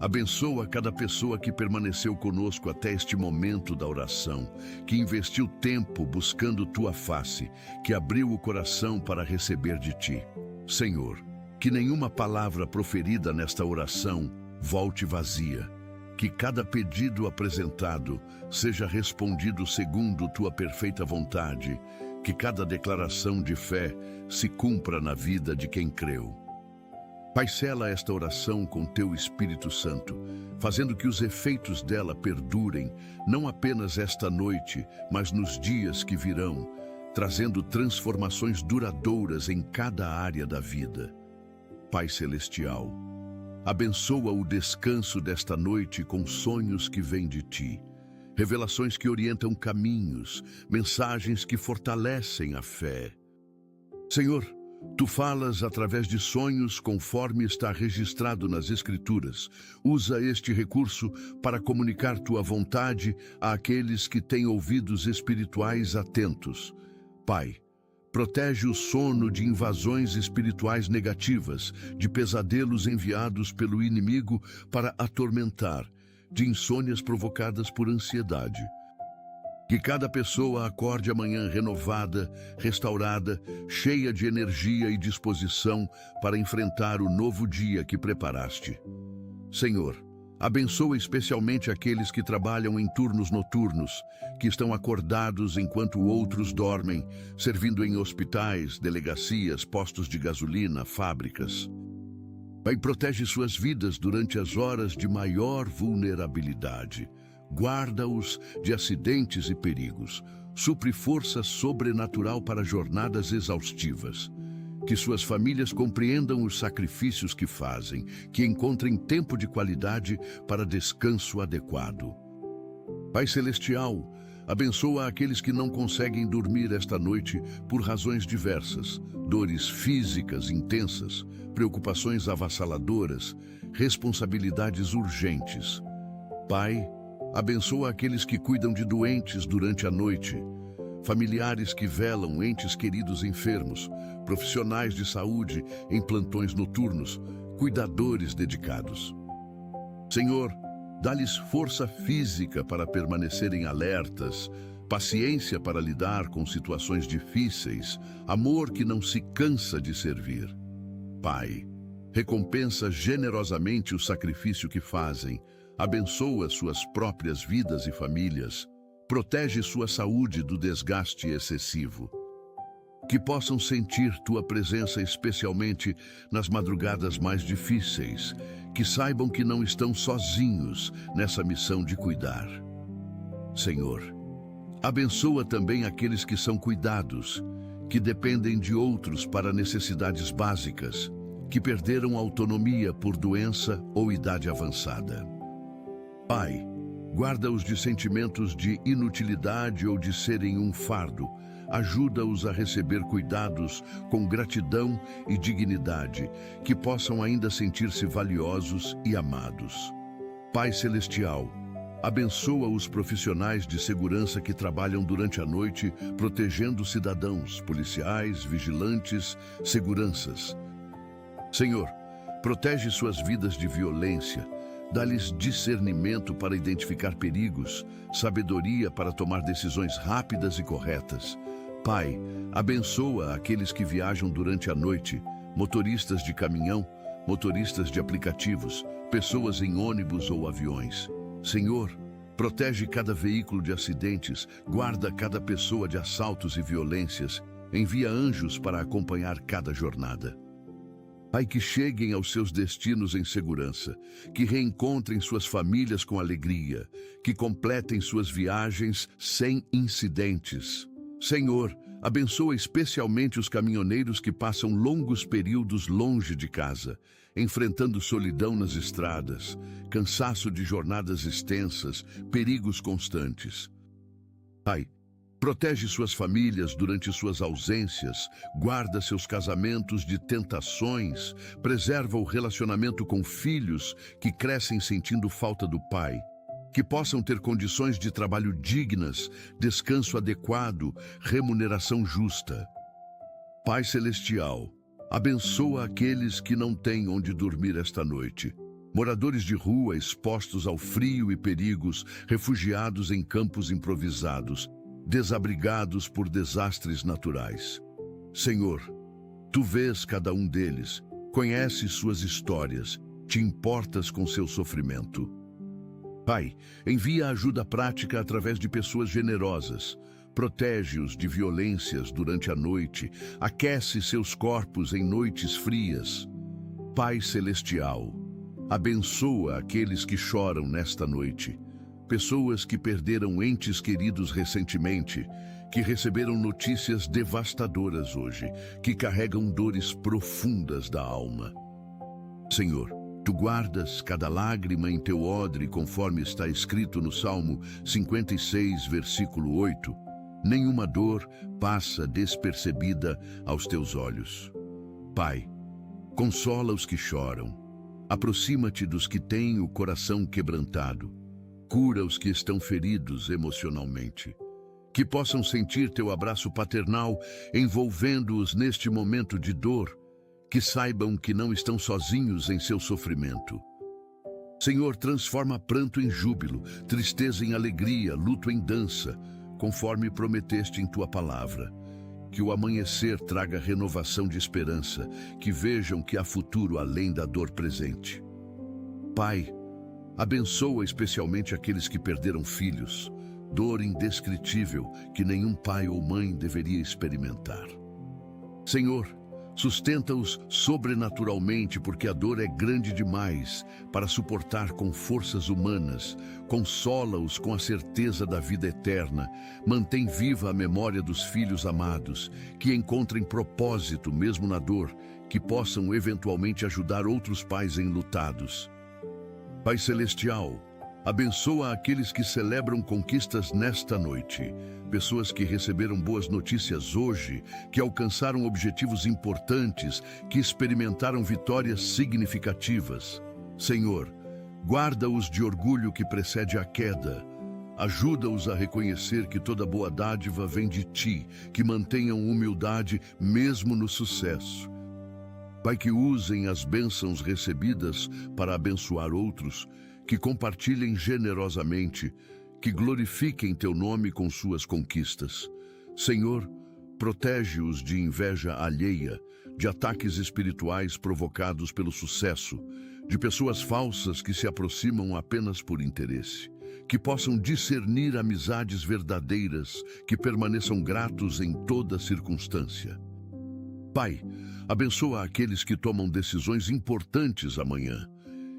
abençoa cada pessoa que permaneceu conosco até este momento da oração, que investiu tempo buscando tua face, que abriu o coração para receber de ti. Senhor, que nenhuma palavra proferida nesta oração volte vazia, que cada pedido apresentado seja respondido segundo tua perfeita vontade, que cada declaração de fé se cumpra na vida de quem creu. Pai, sela esta oração com teu Espírito Santo, fazendo que os efeitos dela perdurem, não apenas esta noite, mas nos dias que virão, trazendo transformações duradouras em cada área da vida. Pai Celestial, abençoa o descanso desta noite com sonhos que vêm de ti, revelações que orientam caminhos, mensagens que fortalecem a fé. Senhor, tu falas através de sonhos conforme está registrado nas Escrituras. Usa este recurso para comunicar tua vontade àqueles que têm ouvidos espirituais atentos. Pai, protege o sono de invasões espirituais negativas, de pesadelos enviados pelo inimigo para atormentar, de insônias provocadas por ansiedade. Que cada pessoa acorde amanhã renovada, restaurada, cheia de energia e disposição para enfrentar o novo dia que preparaste. Senhor, abençoa especialmente aqueles que trabalham em turnos noturnos, que estão acordados enquanto outros dormem, servindo em hospitais, delegacias, postos de gasolina, fábricas. Pai, protege suas vidas durante as horas de maior vulnerabilidade. Guarda-os de acidentes e perigos. Supre força sobrenatural para jornadas exaustivas. Que suas famílias compreendam os sacrifícios que fazem, que encontrem tempo de qualidade para descanso adequado. Pai Celestial, abençoa aqueles que não conseguem dormir esta noite por razões diversas, dores físicas intensas, preocupações avassaladoras, responsabilidades urgentes. Pai, abençoa aqueles que cuidam de doentes durante a noite, familiares que velam entes queridos enfermos, profissionais de saúde em plantões noturnos, cuidadores dedicados. Senhor, dá-lhes força física para permanecerem alertas, paciência para lidar com situações difíceis, amor que não se cansa de servir. Pai, recompensa generosamente o sacrifício que fazem, abençoa suas próprias vidas e famílias, protege sua saúde do desgaste excessivo. Que possam sentir tua presença especialmente nas madrugadas mais difíceis, que saibam que não estão sozinhos nessa missão de cuidar. Senhor, abençoa também aqueles que são cuidados, que dependem de outros para necessidades básicas, que perderam autonomia por doença ou idade avançada. Pai, guarda-os de sentimentos de inutilidade ou de serem um fardo. Ajuda-os a receber cuidados com gratidão e dignidade, que possam ainda sentir-se valiosos e amados. Pai Celestial, Abençoa os profissionais de segurança que trabalham durante a noite, protegendo cidadãos, policiais, vigilantes, seguranças. Senhor, protege suas vidas de violência, dá-lhes discernimento para identificar perigos, sabedoria para tomar decisões rápidas e corretas. Pai, abençoa aqueles que viajam durante a noite, motoristas de caminhão, motoristas de aplicativos, pessoas em ônibus ou aviões. Senhor, protege cada veículo de acidentes, guarda cada pessoa de assaltos e violências, envia anjos para acompanhar cada jornada. Pai, que cheguem aos seus destinos em segurança, que reencontrem suas famílias com alegria, que completem suas viagens sem incidentes. Senhor, abençoa especialmente os caminhoneiros que passam longos períodos longe de casa, enfrentando solidão nas estradas, cansaço de jornadas extensas, perigos constantes. Pai, protege suas famílias durante suas ausências, guarda seus casamentos de tentações, preserva o relacionamento com filhos que crescem sentindo falta do pai, que possam ter condições de trabalho dignas, descanso adequado, remuneração justa. Pai Celestial, abençoa aqueles que não têm onde dormir esta noite. Moradores de rua expostos ao frio e perigos, refugiados em campos improvisados, desabrigados por desastres naturais. Senhor, Tu vês cada um deles, conheces suas histórias, te importas com seu sofrimento. Pai, envia ajuda prática através de pessoas generosas, protege-os de violências durante a noite, aquece seus corpos em noites frias. Pai Celestial, abençoa aqueles que choram nesta noite, pessoas que perderam entes queridos recentemente, que receberam notícias devastadoras hoje, que carregam dores profundas da alma. Senhor, Tu guardas cada lágrima em Teu odre, conforme está escrito no Salmo 56, versículo 8. Nenhuma dor passa despercebida aos Teus olhos. Pai, consola os que choram. Aproxima-te dos que têm o coração quebrantado. Cura os que estão feridos emocionalmente. Que possam sentir Teu abraço paternal, envolvendo-os neste momento de dor. Que saibam que não estão sozinhos em seu sofrimento. Senhor, transforma pranto em júbilo, tristeza em alegria, luto em dança, conforme prometeste em Tua palavra. Que o amanhecer traga renovação de esperança, que vejam que há futuro além da dor presente. Pai, abençoa especialmente aqueles que perderam filhos, dor indescritível que nenhum pai ou mãe deveria experimentar. Senhor, sustenta-os sobrenaturalmente, porque a dor é grande demais para suportar com forças humanas. Consola-os com a certeza da vida eterna. Mantém viva a memória dos filhos amados, que encontrem propósito mesmo na dor, que possam eventualmente ajudar outros pais enlutados. Pai Celestial, abençoa aqueles que celebram conquistas nesta noite, pessoas que receberam boas notícias hoje, que alcançaram objetivos importantes, que experimentaram vitórias significativas. Senhor, guarda-os de orgulho que precede a queda. Ajuda-os a reconhecer que toda boa dádiva vem de Ti, que mantenham humildade mesmo no sucesso. Pai, que usem as bênçãos recebidas para abençoar outros, que compartilhem generosamente, que glorifiquem Teu nome com suas conquistas. Senhor, protege-os de inveja alheia, de ataques espirituais provocados pelo sucesso, de pessoas falsas que se aproximam apenas por interesse. Que possam discernir amizades verdadeiras, que permaneçam gratos em toda circunstância. Pai, abençoa aqueles que tomam decisões importantes amanhã.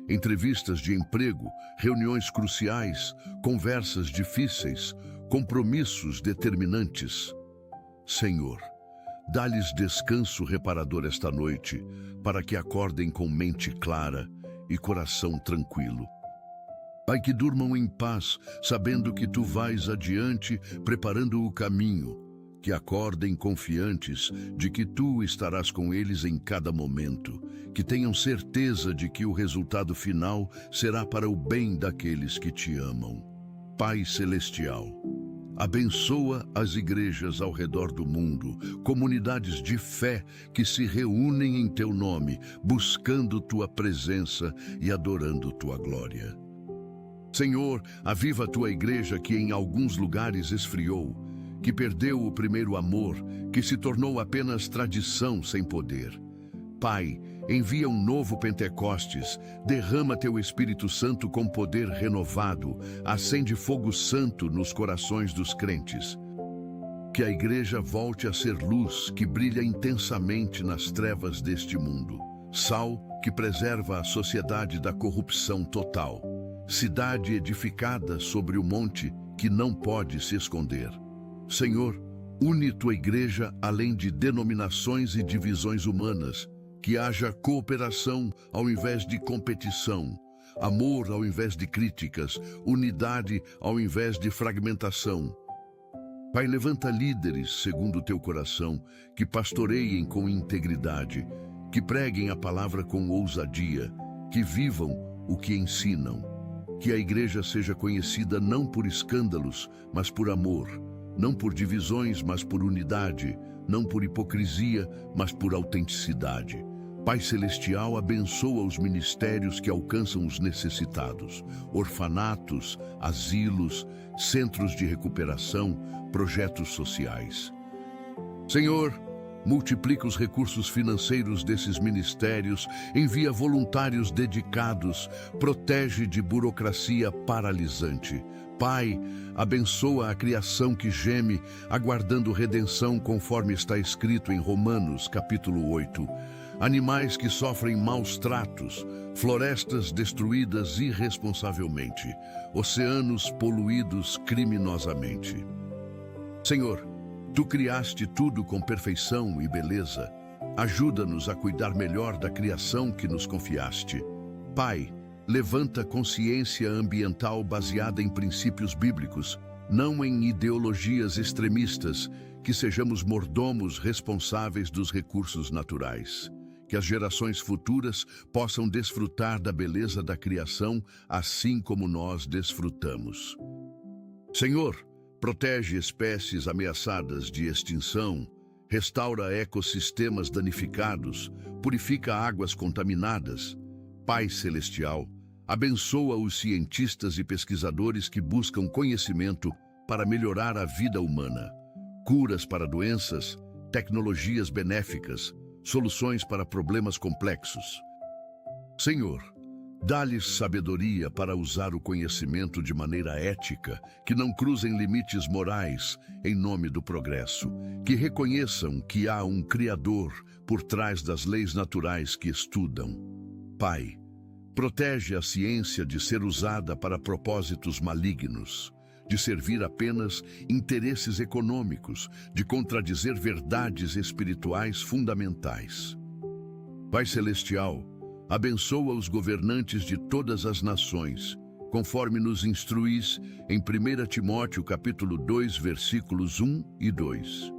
Entrevistas de emprego, reuniões cruciais, conversas difíceis, compromissos determinantes. Senhor, dá-lhes descanso reparador esta noite, para que acordem com mente clara e coração tranquilo. Pai, que durmam em paz, sabendo que Tu vais adiante, preparando o caminho. Que acordem confiantes de que Tu estarás com eles em cada momento. Que tenham certeza de que o resultado final será para o bem daqueles que Te amam. Pai Celestial, abençoa as igrejas ao redor do mundo, comunidades de fé que se reúnem em Teu nome, buscando Tua presença e adorando Tua glória. Senhor, aviva a Tua igreja que em alguns lugares esfriou, que perdeu o primeiro amor, que se tornou apenas tradição sem poder. Pai, envia um novo Pentecostes, derrama Teu Espírito Santo com poder renovado, acende fogo santo nos corações dos crentes. Que a igreja volte a ser luz que brilha intensamente nas trevas deste mundo, sal que preserva a sociedade da corrupção total, cidade edificada sobre o monte que não pode se esconder. Senhor, une Tua igreja além de denominações e divisões humanas, que haja cooperação ao invés de competição, amor ao invés de críticas, unidade ao invés de fragmentação. Pai, levanta líderes segundo o Teu coração, que pastoreiem com integridade, que preguem a palavra com ousadia, que vivam o que ensinam. Que a igreja seja conhecida não por escândalos, mas por amor, não por divisões, mas por unidade, não por hipocrisia, mas por autenticidade. Pai Celestial, abençoa os ministérios que alcançam os necessitados, orfanatos, asilos, centros de recuperação, projetos sociais. Senhor, multiplica os recursos financeiros desses ministérios, envia voluntários dedicados, protege de burocracia paralisante. Pai, abençoa a criação que geme, aguardando redenção conforme está escrito em Romanos, capítulo 8. Animais que sofrem maus tratos, florestas destruídas irresponsavelmente, oceanos poluídos criminosamente. Senhor, Tu criaste tudo com perfeição e beleza. Ajuda-nos a cuidar melhor da criação que nos confiaste. Pai, levanta consciência ambiental baseada em princípios bíblicos, não em ideologias extremistas, que sejamos mordomos responsáveis dos recursos naturais. Que as gerações futuras possam desfrutar da beleza da criação, assim como nós desfrutamos. Senhor, protege espécies ameaçadas de extinção, restaura ecossistemas danificados, purifica águas contaminadas. Pai Celestial, abençoa os cientistas e pesquisadores que buscam conhecimento para melhorar a vida humana, curas para doenças, tecnologias benéficas, soluções para problemas complexos. Senhor, dá-lhes sabedoria para usar o conhecimento de maneira ética, que não cruzem limites morais em nome do progresso, que reconheçam que há um Criador por trás das leis naturais que estudam. Pai, protege a ciência de ser usada para propósitos malignos, de servir apenas interesses econômicos, de contradizer verdades espirituais fundamentais. Pai Celestial, abençoa os governantes de todas as nações, conforme nos instruís em 1 Timóteo capítulo 2, versículos 1 e 2.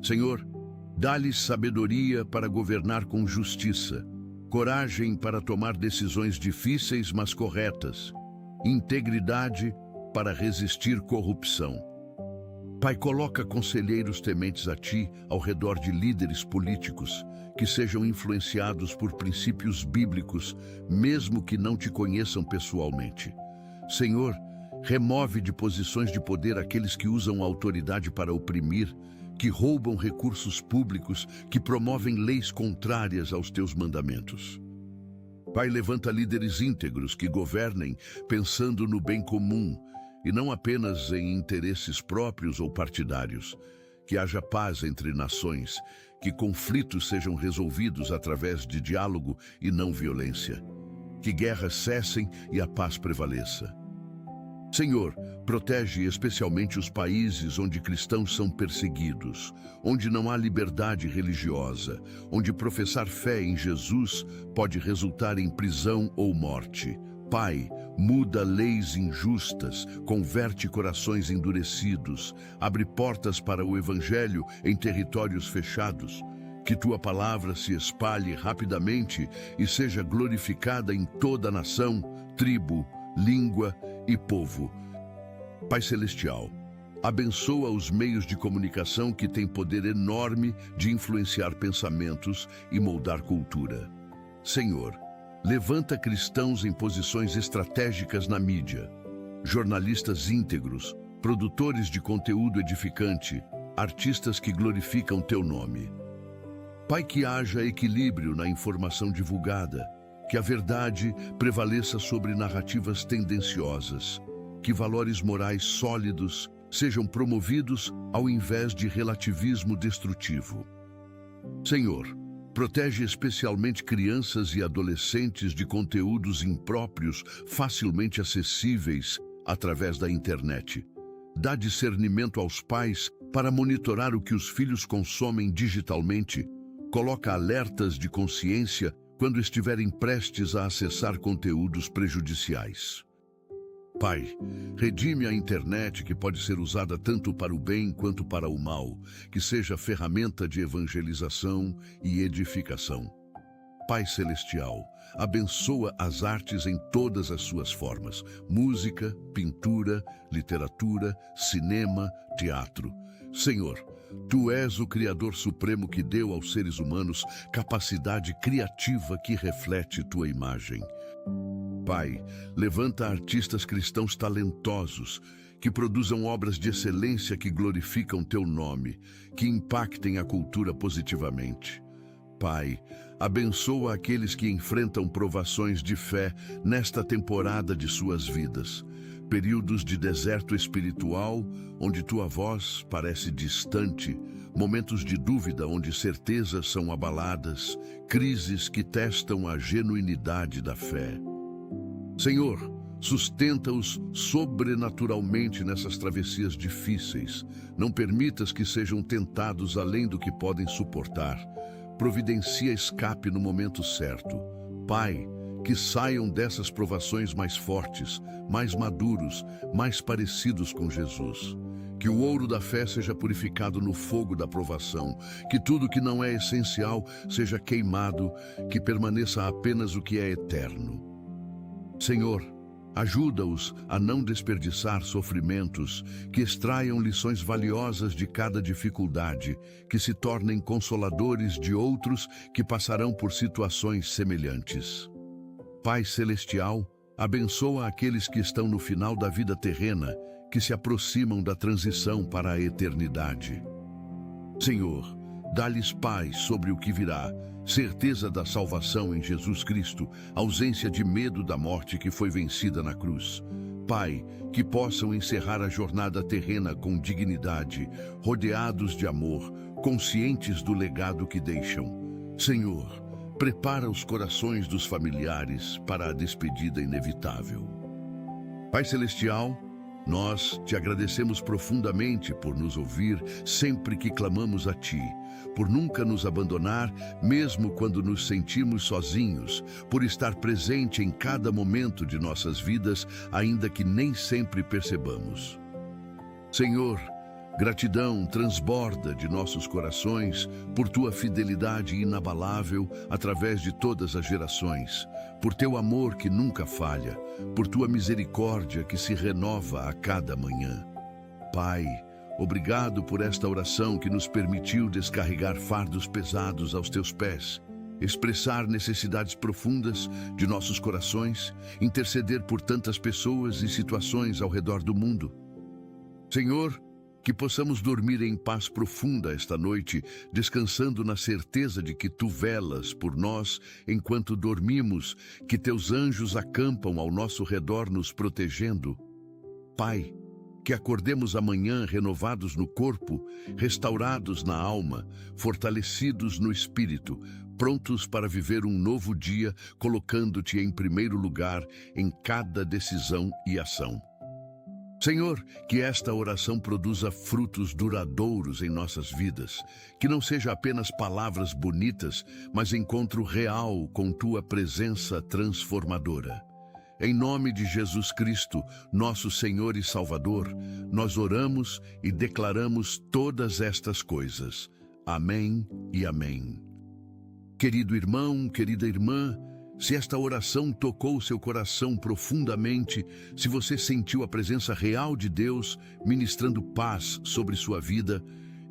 Senhor, dá-lhes sabedoria para governar com justiça, coragem para tomar decisões difíceis, mas corretas, integridade para resistir corrupção. Pai, coloca conselheiros tementes a Ti ao redor de líderes políticos que sejam influenciados por princípios bíblicos, mesmo que não Te conheçam pessoalmente. Senhor, remove de posições de poder aqueles que usam a autoridade para oprimir, que roubam recursos públicos, que promovem leis contrárias aos Teus mandamentos. Pai, levanta líderes íntegros que governem pensando no bem comum e não apenas em interesses próprios ou partidários. Que haja paz entre nações, que conflitos sejam resolvidos através de diálogo e não violência. Que guerras cessem e a paz prevaleça. Senhor, protege especialmente os países onde cristãos são perseguidos, onde não há liberdade religiosa, onde professar fé em Jesus pode resultar em prisão ou morte. Pai, muda leis injustas, converte corações endurecidos, abre portas para o Evangelho em territórios fechados. Que Tua palavra se espalhe rapidamente e seja glorificada em toda a nação, tribo, língua e povo. Pai Celestial, abençoa os meios de comunicação que têm poder enorme de influenciar pensamentos e moldar cultura. Senhor, levanta cristãos em posições estratégicas na mídia, jornalistas íntegros, produtores de conteúdo edificante, artistas que glorificam teu nome. Pai, que haja equilíbrio na informação divulgada, que a verdade prevaleça sobre narrativas tendenciosas, que valores morais sólidos sejam promovidos ao invés de relativismo destrutivo. Senhor, protege especialmente crianças e adolescentes de conteúdos impróprios facilmente acessíveis através da internet. Dá discernimento aos pais para monitorar o que os filhos consomem digitalmente. Coloca alertas de consciência quando estiverem prestes a acessar conteúdos prejudiciais. Pai, redime a internet, que pode ser usada tanto para o bem quanto para o mal, que seja ferramenta de evangelização e edificação. Pai Celestial, abençoa as artes em todas as suas formas: música, pintura, literatura, cinema, teatro. Senhor, Tu és o Criador Supremo que deu aos seres humanos capacidade criativa que reflete Tua imagem. Pai, levanta artistas cristãos talentosos, que produzam obras de excelência que glorificam Teu nome, que impactem a cultura positivamente. Pai, abençoa aqueles que enfrentam provações de fé nesta temporada de suas vidas. Períodos de deserto espiritual, onde Tua voz parece distante, momentos de dúvida onde certezas são abaladas, crises que testam a genuinidade da fé. Senhor, sustenta-os sobrenaturalmente nessas travessias difíceis. Não permitas que sejam tentados além do que podem suportar. Providencia escape no momento certo. Pai, que saiam dessas provações mais fortes, mais maduros, mais parecidos com Jesus. Que o ouro da fé seja purificado no fogo da provação, que tudo que não é essencial seja queimado, que permaneça apenas o que é eterno. Senhor, ajuda-os a não desperdiçar sofrimentos, que extraiam lições valiosas de cada dificuldade, que se tornem consoladores de outros que passarão por situações semelhantes. Pai Celestial, abençoa aqueles que estão no final da vida terrena, que se aproximam da transição para a eternidade. Senhor, dá-lhes paz sobre o que virá, certeza da salvação em Jesus Cristo, ausência de medo da morte que foi vencida na cruz. Pai, que possam encerrar a jornada terrena com dignidade, rodeados de amor, conscientes do legado que deixam. Senhor, prepara os corações dos familiares para a despedida inevitável. Pai Celestial, nós te agradecemos profundamente por nos ouvir sempre que clamamos a Ti, por nunca nos abandonar, mesmo quando nos sentimos sozinhos, por estar presente em cada momento de nossas vidas, ainda que nem sempre percebamos. Senhor, gratidão transborda de nossos corações por Tua fidelidade inabalável através de todas as gerações, por Teu amor que nunca falha, por Tua misericórdia que se renova a cada manhã. Pai, obrigado por esta oração que nos permitiu descarregar fardos pesados aos Teus pés, expressar necessidades profundas de nossos corações, interceder por tantas pessoas e situações ao redor do mundo. Senhor, que possamos dormir em paz profunda esta noite, descansando na certeza de que Tu velas por nós enquanto dormimos, que Teus anjos acampam ao nosso redor nos protegendo. Pai, que acordemos amanhã renovados no corpo, restaurados na alma, fortalecidos no espírito, prontos para viver um novo dia, colocando-Te em primeiro lugar em cada decisão e ação. Senhor, que esta oração produza frutos duradouros em nossas vidas, que não seja apenas palavras bonitas, mas encontro real com Tua presença transformadora. Em nome de Jesus Cristo, nosso Senhor e Salvador, nós oramos e declaramos todas estas coisas. Amém e amém. Querido irmão, querida irmã, Se esta oração tocou seu coração profundamente, se você sentiu a presença real de Deus ministrando paz sobre sua vida,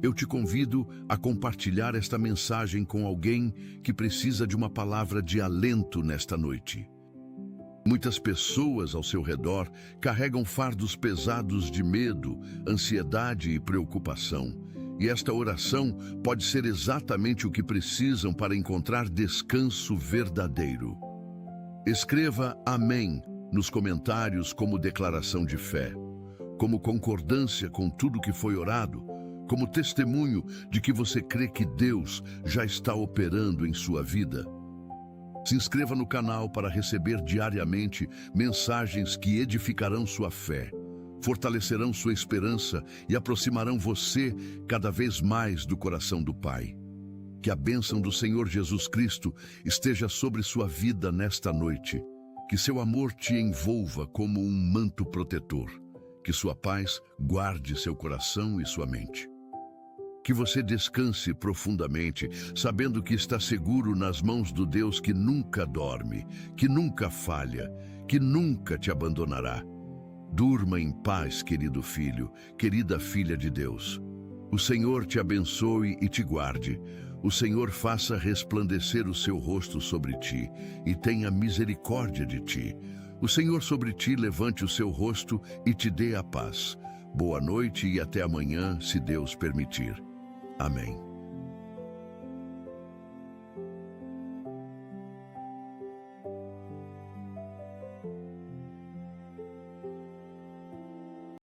eu te convido a compartilhar esta mensagem com alguém que precisa de uma palavra de alento nesta noite. Muitas pessoas ao seu redor carregam fardos pesados de medo, ansiedade e preocupação. E esta oração pode ser exatamente o que precisam para encontrar descanso verdadeiro. Escreva Amém nos comentários como declaração de fé, como concordância com tudo que foi orado, como testemunho de que você crê que Deus já está operando em sua vida. Se inscreva no canal para receber diariamente mensagens que edificarão sua fé, fortalecerão sua esperança e aproximarão você cada vez mais do coração do Pai. Que a bênção do Senhor Jesus Cristo esteja sobre sua vida nesta noite. Que seu amor te envolva como um manto protetor. Que sua paz guarde seu coração e sua mente. Que você descanse profundamente, sabendo que está seguro nas mãos do Deus que nunca dorme, que nunca falha, que nunca te abandonará. Durma em paz, querido filho, querida filha de Deus. O Senhor te abençoe e te guarde. O Senhor faça resplandecer o seu rosto sobre ti e tenha misericórdia de ti. O Senhor sobre ti levante o seu rosto e te dê a paz. Boa noite e até amanhã, se Deus permitir. Amém.